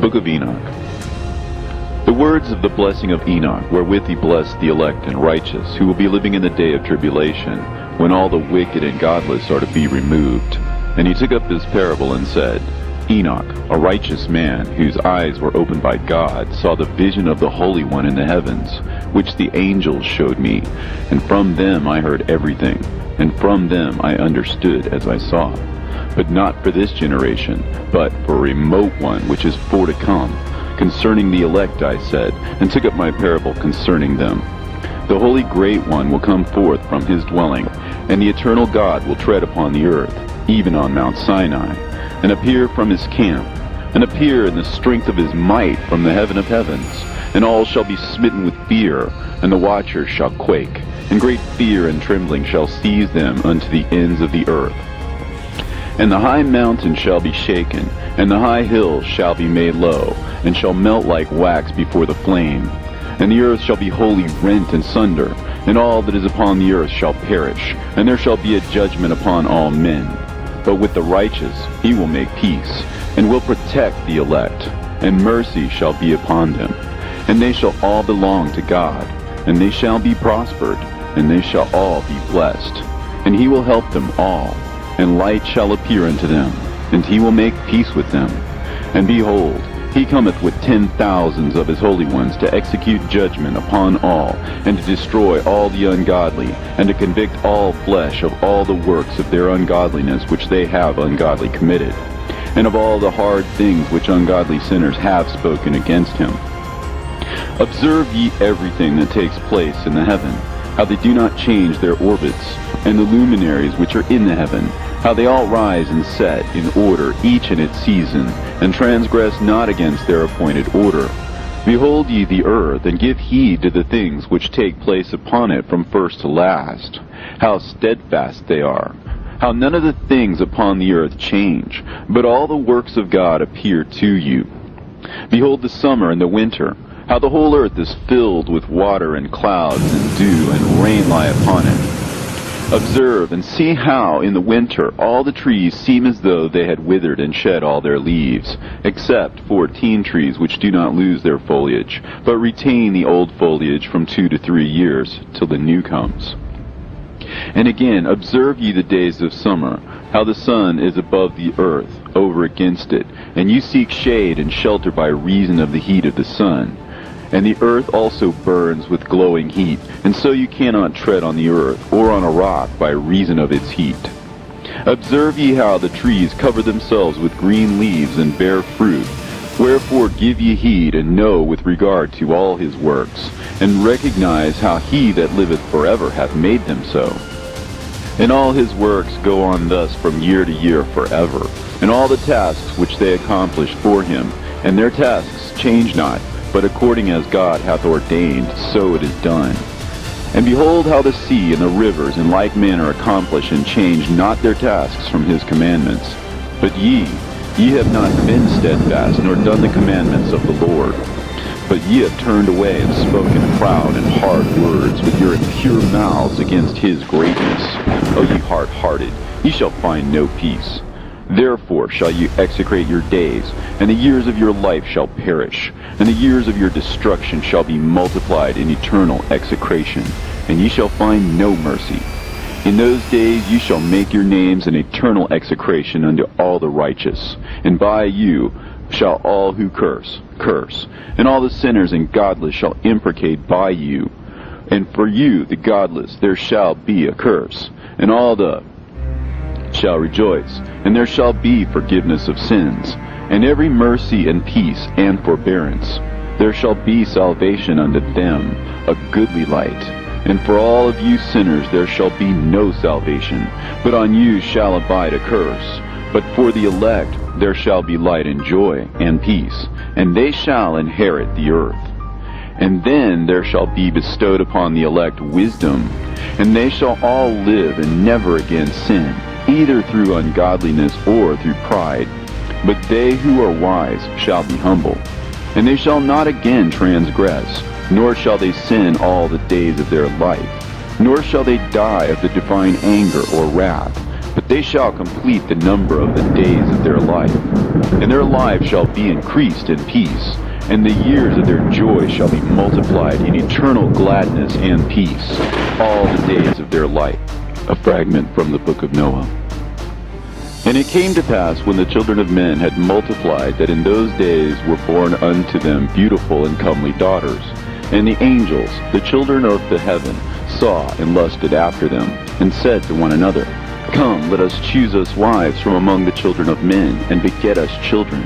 Book of Enoch. The words of the blessing of Enoch, wherewith he blessed the elect and righteous, who will be living in the day of tribulation, when all the wicked and godless are to be removed. And he took up this parable and said, Enoch, a righteous man, whose eyes were opened by God, saw the vision of the Holy One in the heavens, which the angels showed me. And from them I heard everything, and from them I understood as I saw. But not for this generation, but for a remote one which is for to come. Concerning the elect I said, and took up my parable concerning them. The Holy Great One will come forth from his dwelling, and the eternal God will tread upon the earth, even on Mount Sinai, and appear from his camp, and appear in the strength of his might from the heaven of heavens. And all shall be smitten with fear, and the watchers shall quake, and great fear and trembling shall seize them unto the ends of the earth. And the high mountain shall be shaken, and the high hills shall be made low, and shall melt like wax before the flame. And the earth shall be wholly rent in sunder, and all that is upon the earth shall perish, and there shall be a judgment upon all men. But with the righteous he will make peace, and will protect the elect, and mercy shall be upon them. And they shall all belong to God, and they shall be prospered, and they shall all be blessed. And he will help them all, and light shall appear unto them, and he will make peace with them. And behold, he cometh with 10,000s of his holy ones to execute judgment upon all, and to destroy all the ungodly, and to convict all flesh of all the works of their ungodliness which they have ungodly committed, and of all the hard things which ungodly sinners have spoken against him. Observe ye everything that takes place in the heaven, how they do not change their orbits, and the luminaries which are in the heaven, how they all rise and set in order, each in its season, and transgress not against their appointed order. Behold ye the earth, and give heed to the things which take place upon it from first to last, how steadfast they are, how none of the things upon the earth change, but all the works of God appear to you. Behold the summer and the winter, how the whole earth is filled with water and clouds and dew, and rain lie upon it. Observe and see how in the winter all the trees seem as though they had withered and shed all their leaves, except 14 trees which do not lose their foliage, but retain the old foliage from 2 to 3 years, till the new comes. And again, observe ye the days of summer, how the sun is above the earth, over against it, and you seek shade and shelter by reason of the heat of the sun. And the earth also burns with glowing heat, and so you cannot tread on the earth, or on a rock, by reason of its heat. Observe ye how the trees cover themselves with green leaves and bear fruit. Wherefore give ye heed, and know with regard to all his works, and recognize how he that liveth forever hath made them so. And all his works go on thus from year to year forever, and all the tasks which they accomplish for him, and their tasks change not, but according as God hath ordained, so it is done. And behold how the sea and the rivers in like manner accomplish and change not their tasks from his commandments. But ye have not been steadfast, nor done the commandments of the Lord. But ye have turned away and spoken proud and hard words with your impure mouths against his greatness. O ye hard-hearted, ye shall find no peace. Therefore shall you execrate your days, and the years of your life shall perish, and the years of your destruction shall be multiplied in eternal execration, and ye shall find no mercy. In those days ye shall make your names an eternal execration unto all the righteous, and by you shall all who curse, and all the sinners and godless shall imprecate by you. And for you, the godless, there shall be a curse, and all the shall rejoice, and there shall be forgiveness of sins, and every mercy and peace and forbearance. There shall be salvation unto them, a goodly light. And for all of you sinners there shall be no salvation, but on you shall abide a curse. But for the elect there shall be light and joy and peace, and they shall inherit the earth. And then there shall be bestowed upon the elect wisdom, and they shall all live and never again sin, either through ungodliness or through pride. But they who are wise shall be humble, and they shall not again transgress, nor shall they sin all the days of their life, nor shall they die of the divine anger or wrath, but they shall complete the number of the days of their life. And their life shall be increased in peace, and the years of their joy shall be multiplied in eternal gladness and peace, all the days of their life. A fragment from the book of Noah. And it came to pass, when the children of men had multiplied, that in those days were born unto them beautiful and comely daughters. And the angels, the children of the heaven, saw and lusted after them, and said to one another, Come, let us choose us wives from among the children of men, and beget us children.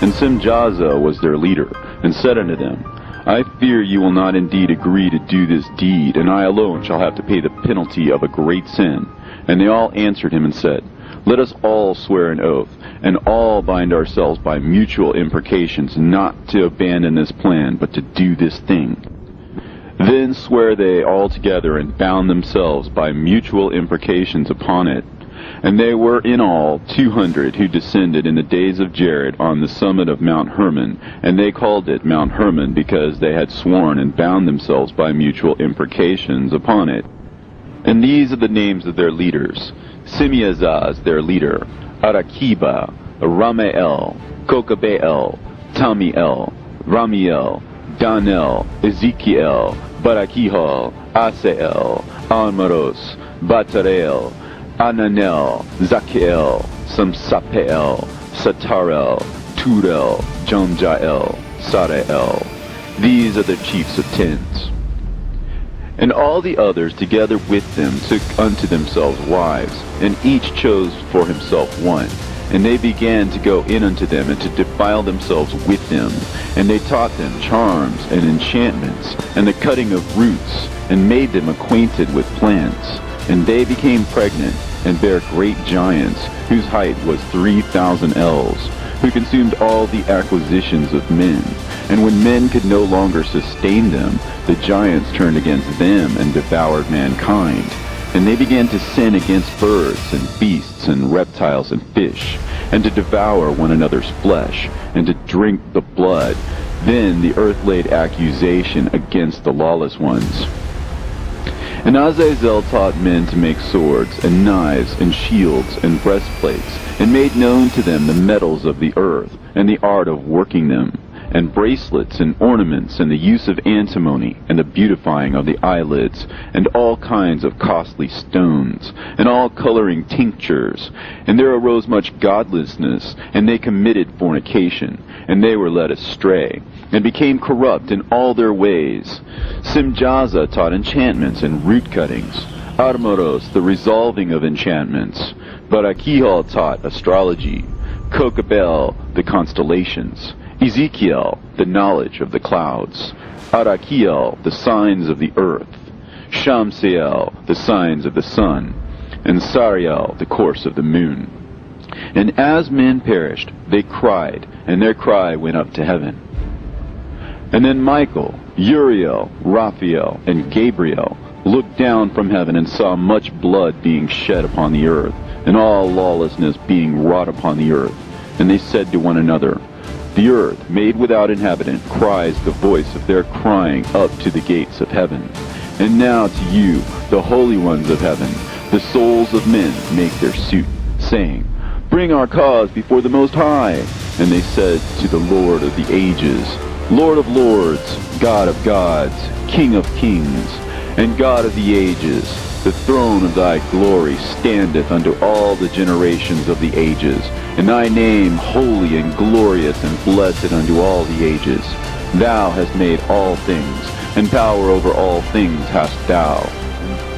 And Simjaza was their leader, and said unto them, I fear you will not indeed agree to do this deed, and I alone shall have to pay the penalty of a great sin. And they all answered him and said, Let us all swear an oath, and all bind ourselves by mutual imprecations, not to abandon this plan, but to do this thing. Then sware they all together, and bound themselves by mutual imprecations upon it. And they were in all 200 who descended in the days of Jared on the summit of Mount Hermon, and they called it Mount Hermon, because they had sworn and bound themselves by mutual imprecations upon it. And these are the names of their leaders: Simeazaz their leader, Arakiba, Ramael, Kokabeel, Tamiel, Ramiel, Danel, Ezekiel, Barakihal, Asael, Almaros, Batarel, Ananel, Zakiel, Samsapeel, Satarel, Turel, Jonjael, Sarael. These are the chiefs of tens. And all the others together with them took unto themselves wives, and each chose for himself one. And they began to go in unto them, and to defile themselves with them. And they taught them charms and enchantments, and the cutting of roots, and made them acquainted with plants. And they became pregnant, and bare great giants, whose height was 3,000 ells, who consumed all the acquisitions of men. And when men could no longer sustain them, the giants turned against them, and devoured mankind. And they began to sin against birds, and beasts, and reptiles, and fish, and to devour one another's flesh, and to drink the blood. Then the earth laid accusation against the lawless ones. And Azazel taught men to make swords, and knives, and shields, and breastplates, and made known to them the metals of the earth, and the art of working them, and bracelets, and ornaments, and the use of antimony, and the beautifying of the eyelids, and all kinds of costly stones, and all coloring tinctures. And there arose much godlessness, and they committed fornication, and they were led astray, and became corrupt in all their ways. Simjaza taught enchantments and root cuttings, Armoros the resolving of enchantments, Barakihal taught astrology, Kokabel the constellations, Ezekiel the knowledge of the clouds, Arakiel the signs of the earth, Shamseel the signs of the sun, and Sariel the course of the moon. And as men perished, they cried, and their cry went up to heaven. And then Michael, Uriel, Raphael, and Gabriel looked down from heaven, and saw much blood being shed upon the earth, and all lawlessness being wrought upon the earth. And they said to one another, The earth, made without inhabitant, cries the voice of their crying up to the gates of heaven. And now to you, the holy ones of heaven, the souls of men make their suit, saying, Bring our cause before the Most High. And they said to the Lord of the ages, Lord of lords, God of gods, King of kings, and God of the ages, the throne of thy glory standeth unto all the generations of the ages, and thy name holy and glorious and blessed unto all the ages. Thou hast made all things, and power over all things hast thou.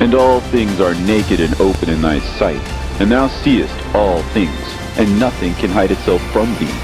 And all things are naked and open in thy sight, and thou seest all things, and nothing can hide itself from thee.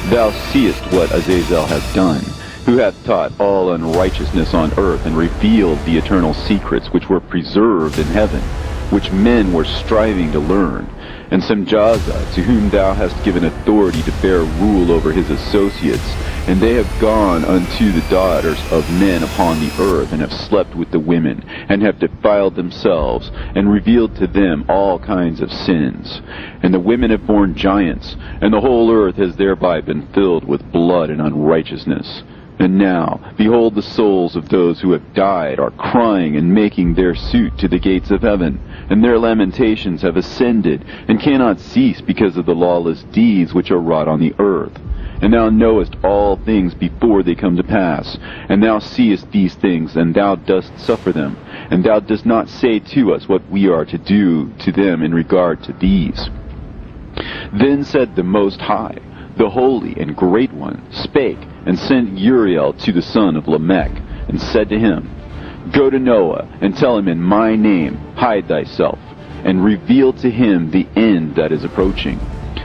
Thou seest what Azazel hath done, who hath taught all unrighteousness on earth, and revealed the eternal secrets which were preserved in heaven, which men were striving to learn. And Simjaza, to whom thou hast given authority to bear rule over his associates, and they have gone unto the daughters of men upon the earth, and have slept with the women, and have defiled themselves, and revealed to them all kinds of sins. And the women have borne giants, and the whole earth has thereby been filled with blood and unrighteousness. And now, behold, the souls of those who have died are crying and making their suit to the gates of heaven, and their lamentations have ascended, and cannot cease because of the lawless deeds which are wrought on the earth. And thou knowest all things before they come to pass, and thou seest these things, and thou dost suffer them, and thou dost not say to us what we are to do to them in regard to these. Then said the Most High, the Holy and Great One, spake, and sent Uriel to the son of Lamech, and said to him, Go to Noah, and tell him in my name, hide thyself, and reveal to him the end that is approaching,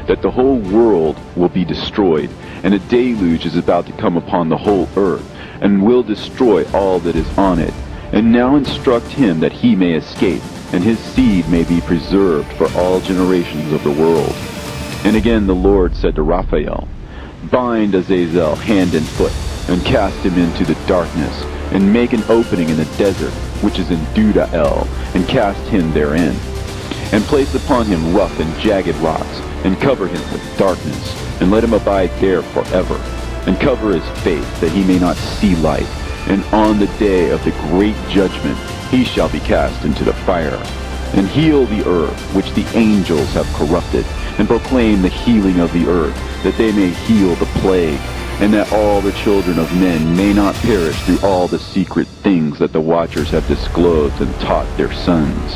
that the whole world will be destroyed, and a deluge is about to come upon the whole earth, and will destroy all that is on it. And now instruct him that he may escape, and his seed may be preserved for all generations of the world. And again the Lord said to Raphael, Bind Azazel hand and foot, and cast him into the darkness, and make an opening in the desert, which is in Dudael, and cast him therein. And place upon him rough and jagged rocks, and cover him with darkness, and let him abide there forever. And cover his face, that he may not see light. And on the day of the great judgment he shall be cast into the fire. And heal the earth, which the angels have corrupted, and proclaim the healing of the earth, that they may heal the plague, and that all the children of men may not perish through all the secret things that the watchers have disclosed and taught their sons.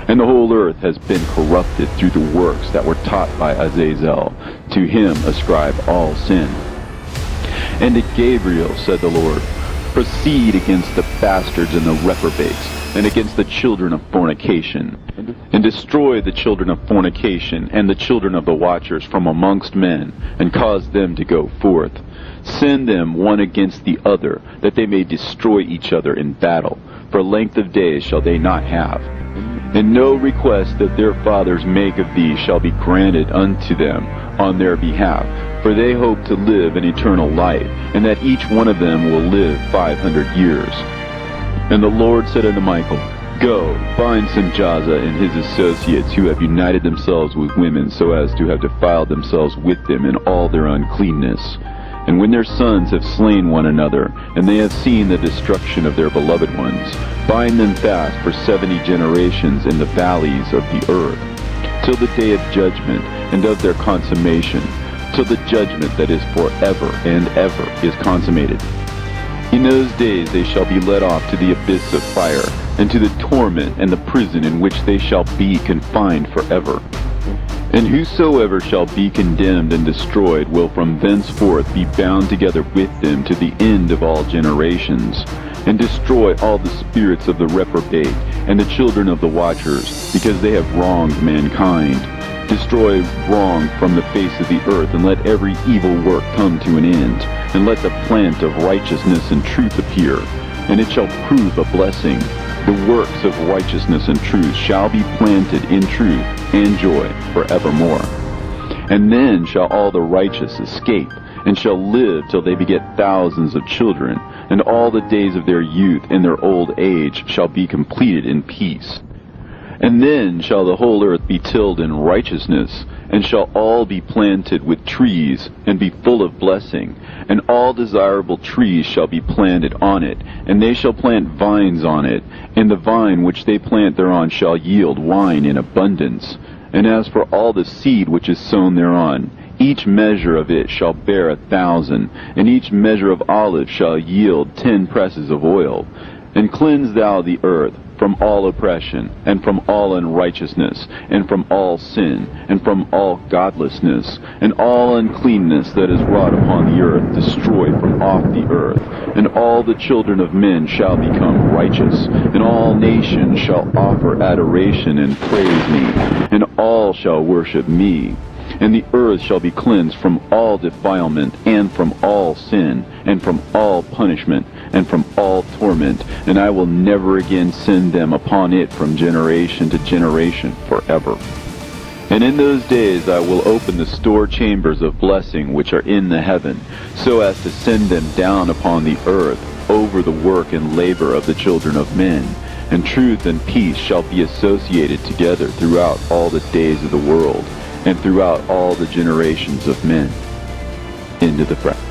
And the whole earth has been corrupted through the works that were taught by Azazel. To him ascribe all sin. And to Gabriel said the Lord, Proceed against the bastards and the reprobates, and against the children of fornication, and destroy the children of fornication and the children of the watchers from amongst men, and cause them to go forth. Send them one against the other, that they may destroy each other in battle. For length of days shall they not have. And no request that their fathers make of thee shall be granted unto them on their behalf, for they hope to live an eternal life, and that each one of them will live 500 years. And the Lord said unto Michael, Go, bind Simjaza and his associates, who have united themselves with women, so as to have defiled themselves with them in all their uncleanness. And when their sons have slain one another, and they have seen the destruction of their beloved ones, bind them fast for 70 generations in the valleys of the earth, till the day of judgment and of their consummation, till the judgment that is forever and ever is consummated. In those days they shall be led off to the abyss of fire, and to the torment and the prison in which they shall be confined forever. And whosoever shall be condemned and destroyed will from thenceforth be bound together with them to the end of all generations, and destroy all the spirits of the reprobate and the children of the watchers, because they have wronged mankind. Destroy wrong from the face of the earth, and let every evil work come to an end, and let the plant of righteousness and truth appear, and it shall prove a blessing. The works of righteousness and truth shall be planted in truth and joy forevermore. And then shall all the righteous escape, and shall live till they beget thousands of children, and all the days of their youth and their old age shall be completed in peace. And then shall the whole earth be tilled in righteousness, and shall all be planted with trees, and be full of blessing. And all desirable trees shall be planted on it, and they shall plant vines on it, and the vine which they plant thereon shall yield wine in abundance. And as for all the seed which is sown thereon, each measure of it shall bear 1,000, and each measure of olive shall yield 10 presses of oil. And cleanse thou the earth from all oppression, and from all unrighteousness, and from all sin, and from all godlessness, and all uncleanness that is wrought upon the earth, destroy from off the earth. And all the children of men shall become righteous, and all nations shall offer adoration and praise me, and all shall worship me. And the earth shall be cleansed from all defilement, and from all sin, and from all punishment, and from all torment, and I will never again send them upon it from generation to generation forever. And in those days I will open the store chambers of blessing which are in the heaven, so as to send them down upon the earth over the work and labor of the children of men. And truth and peace shall be associated together throughout all the days of the world, and throughout all the generations of men. End of the fragment.